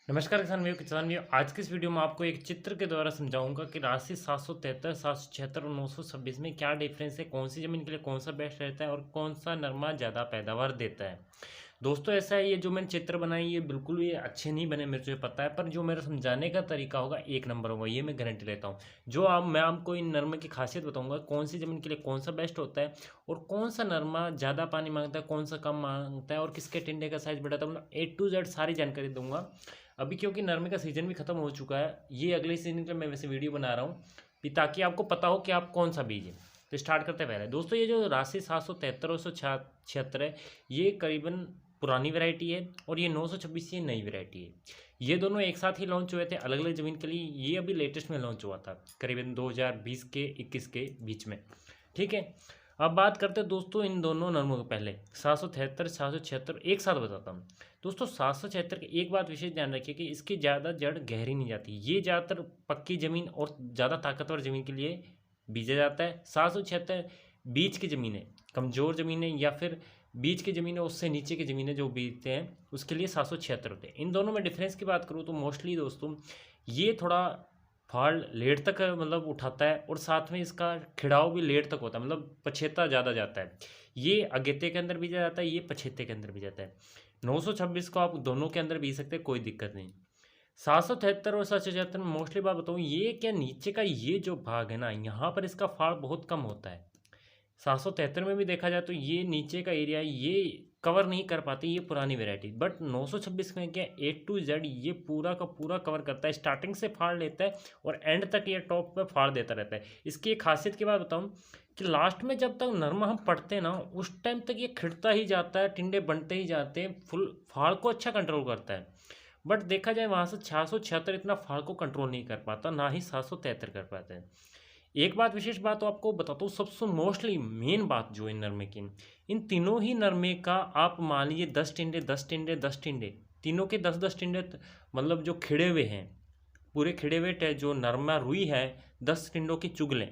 नमस्कार किसान भाइयों। आज की इस वीडियो में आपको एक चित्र के द्वारा समझाऊंगा कि राशि 773, 776 और 926 में क्या डिफरेंस है, कौन सी ज़मीन के लिए कौन सा बेस्ट रहता है और कौन सा नरमा ज़्यादा पैदावार देता है। दोस्तों ऐसा है, ये जो मैंने चित्र बनाई ये बिल्कुल भी अच्छे नहीं बने, मेरे को पता है, पर जो मेरा समझाने का तरीका होगा एक नंबर होगा, ये मैं गारंटी लेता हूँ। मैं आपको इन नरमे की खासियत बताऊंगा, कौन सी ज़मीन के लिए कौन सा बेस्ट होता है और कौन सा नरमा ज़्यादा पानी मांगता है, कौन सा कम मांगता है और किसके टिंडे का साइज बढ़ाता है, मतलब A to Z सारी जानकारी दूंगा। अभी क्योंकि नरमे का सीजन भी खत्म हो चुका है, ये अगले सीजन के लिए मैं वैसे वीडियो बना रहा हूँ ताकि आपको पता हो कि आप कौन सा बीज है। तो स्टार्ट करते हैं। पहले दोस्तों, ये जो राशि 773 और 176 है, ये करीबन पुरानी वैरायटी है और ये 926 ये नई वैरायटी है। ये दोनों एक साथ ही लॉन्च हुए थे अलग अलग ज़मीन के लिए। ये अभी लेटेस्ट में लॉन्च हुआ था करीबन 2020 के 21 के बीच में। ठीक है, अब बात करते हैं दोस्तों इन दोनों नरमों के। पहले 773 776 एक साथ बताता हूँ। दोस्तों 776 की एक बात विशेष ध्यान रखिए कि इसकी ज़्यादा जड़ गहरी नहीं जाती। ये ज़्यादातर पक्की ज़मीन और ज़्यादा ताकतवर ज़मीन के लिए बीजा जाता है। 776 बीज की ज़मीनें, कमज़ोर ज़मीनें या फिर बीज की ज़मीनें उससे नीचे की ज़मीनें जो बीजते हैं उसके लिए 776 होते हैं। इन दोनों में डिफरेंस की बात करूँ तो मोस्टली दोस्तों ये थोड़ा फाड़ लेट तक मतलब उठाता है और साथ में इसका खिड़ाव भी लेट तक होता है, मतलब पछेता ज़्यादा जाता है। ये अगेते के अंदर भी जाता है, ये पछेते के अंदर भी जाता है। 926 को आप दोनों के अंदर बीज सकते हैं, कोई दिक्कत नहीं। 773 और 776 में मोस्टली बात बताऊँ, ये क्या नीचे का ये जो भाग है ना, यहाँ पर इसका फाड़ बहुत कम होता है। 773 में भी देखा जाए तो ये नीचे का एरिया ये कवर नहीं कर पाती, ये पुरानी वैरायटी। बट 926 में क्या A to Z ये पूरा का पूरा कवर करता है, स्टार्टिंग से फाड़ लेता है और एंड तक ये टॉप पे फाड़ देता रहता है। इसकी एक खासियत की बात बताऊं कि लास्ट में जब तक नरमा हम पढ़ते हैं ना, उस टाइम तक ये खिड़ता ही जाता है, टिंडे बनते ही जाते हैं, फुल फाड़ को अच्छा कंट्रोल करता है। बट देखा जाए वहाँ से 676 इतना फाड़ को कंट्रोल नहीं कर पाता, ना ही 773 कर पाते हैं। एक बात विशेष बात तो आपको बताता हूँ, सबसे मोस्टली मेन बात जो इन नरमे की, इन तीनों ही नरमे का आप मान लीजिए 10 टिंडे 10 टिंडे 10 टिंडे, तीनों के 10-10 टिंडे मतलब जो खिड़े हुए हैं, पूरे खिड़े हुए जो नरमा रुई है 10 टिंडों की चुगलें,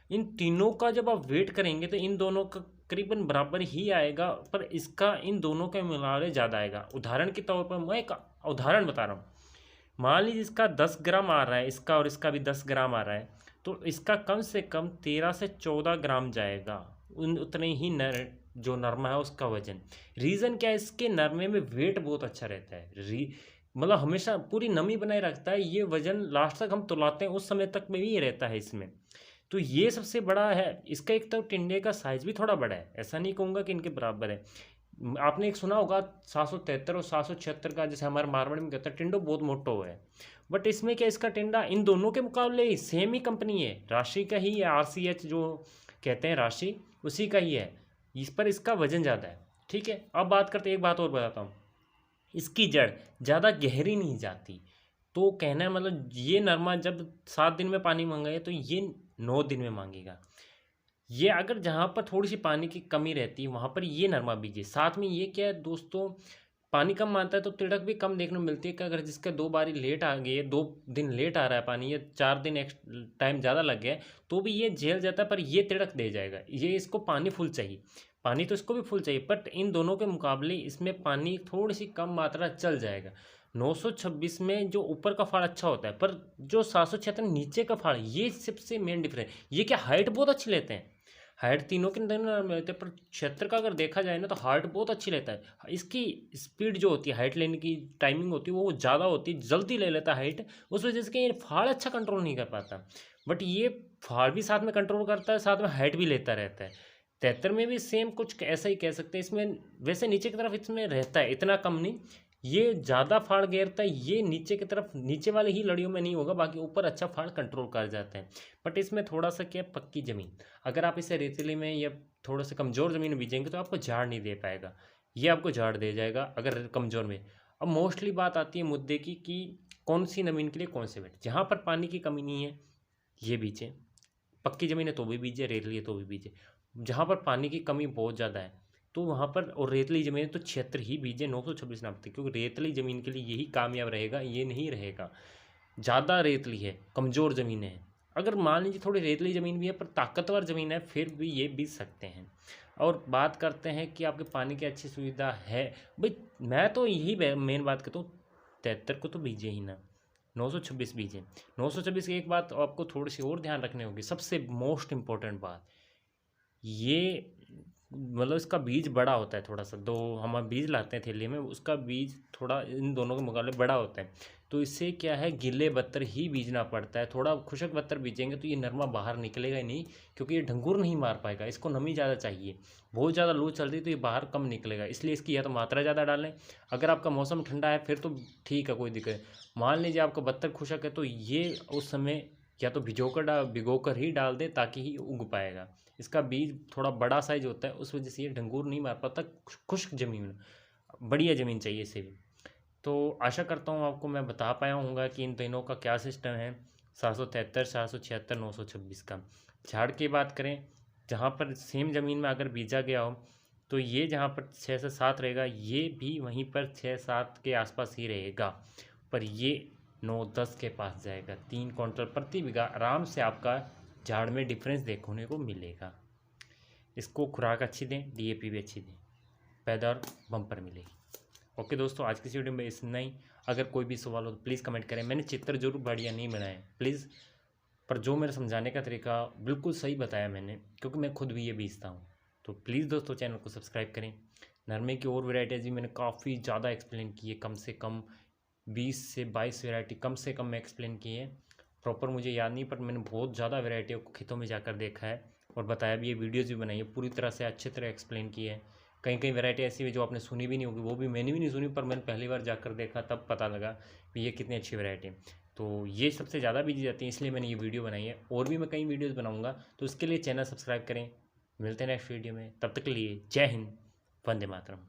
इन तीनों का जब आप वेट करेंगे तो इन दोनों का करीबन बराबर ही आएगा, पर इसका इन दोनों के मिलावे ज़्यादा आएगा। उदाहरण के तौर पर मैं एक उदाहरण बता रहा हूँ। मान लीजिए इसका 10 ग्राम आ रहा है, इसका और इसका भी 10 ग्राम आ रहा है, तो इसका कम से कम 13 से 14 ग्राम जाएगा, उतने ही जो नरमा है उसका वजन। रीज़न क्या है, इसके नरमे में वेट बहुत अच्छा रहता है, मतलब हमेशा पूरी नमी बनाए रखता है। ये वजन लास्ट तक हम तुलाते हैं उस समय तक में भी रहता है इसमें। तो ये सबसे बड़ा है इसका। एक तो टिंडे का साइज भी थोड़ा बड़ा है, ऐसा नहीं कहूँगा कि इनके बराबर है। आपने एक सुना होगा 773 और 776 का, जैसे हमारे मारवाड़ में कहता है टिंडो बहुत मोटो है। बट इसमें क्या, इसका टिंडा इन दोनों के मुकाबले ही सेम ही कंपनी है, राशि का ही है, RCH जो कहते हैं राशि, उसी का ही है। इस पर इसका वजन ज़्यादा है। ठीक है, अब बात करते हैं, एक बात और बताता हूँ, इसकी जड़ ज़्यादा गहरी नहीं जाती। तो कहना है मतलब ये नरमा जब 7 दिन में पानी मांगा है तो ये 9 दिन में मांगेगा। ये अगर जहाँ पर थोड़ी सी पानी की कमी रहती है वहाँ पर ये नरमा बीजिए। साथ में ये क्या है दोस्तों, पानी कम मानता है तो तिड़क भी कम देखने को मिलती है कि अगर जिसका 2 बारी लेट आ गई है, 2 दिन लेट आ रहा है पानी, या 4 दिन टाइम ज़्यादा लग गया है, तो भी ये झेल जाता है, पर ये तिड़क दे जाएगा। ये इसको पानी फुल चाहिए, पानी तो इसको भी फुल चाहिए, बट इन दोनों के मुकाबले इसमें पानी थोड़ी सी कम मात्रा चल जाएगा। 926 में जो ऊपर का फाड़ अच्छा होता है, पर जो 776 नीचे का फाड़, ये सबसे मेन डिफरेंस। ये क्या हाइट बहुत अच्छी लेते हैं, हाइट तीनों के अंदर लेते हैं, पर क्षेत्र का अगर देखा जाए ना तो हाइट बहुत अच्छी लेता है। इसकी स्पीड जो होती है, हाइट लेने की टाइमिंग होती है वो ज़्यादा होती है, जल्दी ले लेता है हाइट, उस वजह से ये फाड़ अच्छा कंट्रोल नहीं कर पाता। बट ये फाड़ भी साथ में कंट्रोल करता है, साथ में हाइट भी लेता रहता है। 73 में भी सेम कुछ ऐसा ही कह सकते हैं। इसमें वैसे नीचे की तरफ इसमें रहता है, इतना कम नहीं, ये ज़्यादा फाड़ घेरता है। ये नीचे की तरफ नीचे वाली ही लड़ियों में नहीं होगा, बाकी ऊपर अच्छा फाड़ कंट्रोल कर जाते हैं। बट इसमें थोड़ा सा क्या, पक्की ज़मीन, अगर आप इसे रेतीली में या थोड़ा सा कमज़ोर ज़मीन में बीजेंगे तो आपको झाड़ नहीं दे पाएगा, ये आपको झाड़ दे जाएगा अगर कमज़ोर में। अब मोस्टली बात आती है मुद्दे की कि कौन सी ज़मीन के लिए कौन से बेट। जहाँ पर पानी की कमी नहीं है ये बीजें, पक्की ज़मीन है तो भी बीजे, रेतली है तो भी बीजे। जहाँ पर पानी की कमी बहुत ज़्यादा है तो वहाँ पर, और रेतली ज़मीन तो क्षेत्र ही बीजे 926 नापते, क्योंकि रेतली ज़मीन के लिए यही कामयाब रहेगा, ये नहीं रहेगा। ज़्यादा रेतली है, कमज़ोर ज़मीन है, अगर मान लीजिए थोड़ी रेतली ज़मीन भी है पर ताकतवर ज़मीन है, फिर भी ये बीज सकते हैं। और बात करते हैं कि आपके पानी की अच्छी सुविधा है, भाई मैं तो यही मेन बात कहता हूँ, 73 को तो बीजे ही ना, 926 बीजे। 926 की एक बात आपको थोड़ी सी और ध्यान रखनी होगी, सबसे मोस्ट इम्पोर्टेंट बात, ये मतलब इसका बीज बड़ा होता है थोड़ा सा, दो हम बीज लाते हैं थैली में, उसका बीज थोड़ा इन दोनों के मुकाबले बड़ा होता है। तो इससे क्या है, गिले बत्तर ही बीजना पड़ता है। थोड़ा खुशक बत्तर बीजेंगे तो ये नरमा बाहर निकलेगा ही नहीं, क्योंकि ये ढंगूर नहीं मार पाएगा, इसको नमी ज़्यादा चाहिए। बहुत ज़्यादा लू चल रही तो ये बाहर कम निकलेगा, इसलिए इसकी या तो मात्रा ज़्यादा डालें। अगर आपका मौसम ठंडा है फिर तो ठीक है, कोई दिक्कत नहीं। मान लीजिए आपका बत्तर खुशक है तो ये उस समय या तो भिगोकर ही डाल दें, ताकि ही उग पाएगा। इसका बीज थोड़ा बड़ा साइज होता है, उस वजह से ये ढंगूर नहीं मार पाता। खुश्क ज़मीन, बढ़िया ज़मीन चाहिए इसे भी। तो आशा करता हूँ आपको मैं बता पाया हूँगा कि इन तीनों का क्या सिस्टम है, 773, 776, 926 का। झाड़ की बात करें, जहाँ पर सेम ज़मीन में अगर बीजा गया हो तो ये जहाँ पर 6 से 7 रहेगा, ये भी वहीं पर 6-7 के आसपास ही रहेगा, पर ये 9-10 के पास जाएगा। 3 क्विंटल प्रति बीघा आराम से आपका झाड़ में डिफरेंस देखने को मिलेगा। इसको खुराक अच्छी दें, डीएपी भी अच्छी दें, पैदावार बम्पर मिलेगी। ओके दोस्तों, आज की इस वीडियो में इतना ही। अगर कोई भी सवाल हो तो प्लीज़ कमेंट करें। मैंने चित्र जरूर बढ़िया नहीं बनाए प्लीज़, पर जो मेरा समझाने का तरीका बिल्कुल सही बताया मैंने, क्योंकि मैं खुद भी ये बीजता हूँ। तो प्लीज़ दोस्तों चैनल को सब्सक्राइब करें। नरमे की और वेराइटीज़ भी मैंने काफ़ी ज़्यादा एक्सप्लेन की है, कम से कम 20 से 22 वेराइटी कम से कम मैं एक्सप्लेन की है। प्रॉपर मुझे याद नहीं, पर मैंने बहुत ज़्यादा वेराइटियों को खेतों में जाकर देखा है और बताया भी, ये वीडियोज़ भी बनाई है, पूरी तरह से अच्छी तरह एक्सप्लेन की है। कहीं कहीं वैरायटी ऐसी है जो आपने सुनी भी नहीं होगी, वो भी मैंने भी नहीं सुनी, पर मैंने पहली बार जाकर देखा तब पता लगा कि ये कितनी अच्छी वैरायटी है। तो ये सबसे ज़्यादा बीजी जाती है, इसलिए मैंने ये वीडियो बनाई है। और भी मैं कई वीडियोज़ बनाऊँगा, तो उसके लिए चैनल सब्सक्राइब करें। मिलते हैं नेक्स्ट वीडियो में, तब तक के लिए जय हिंद, वंदे मातरम।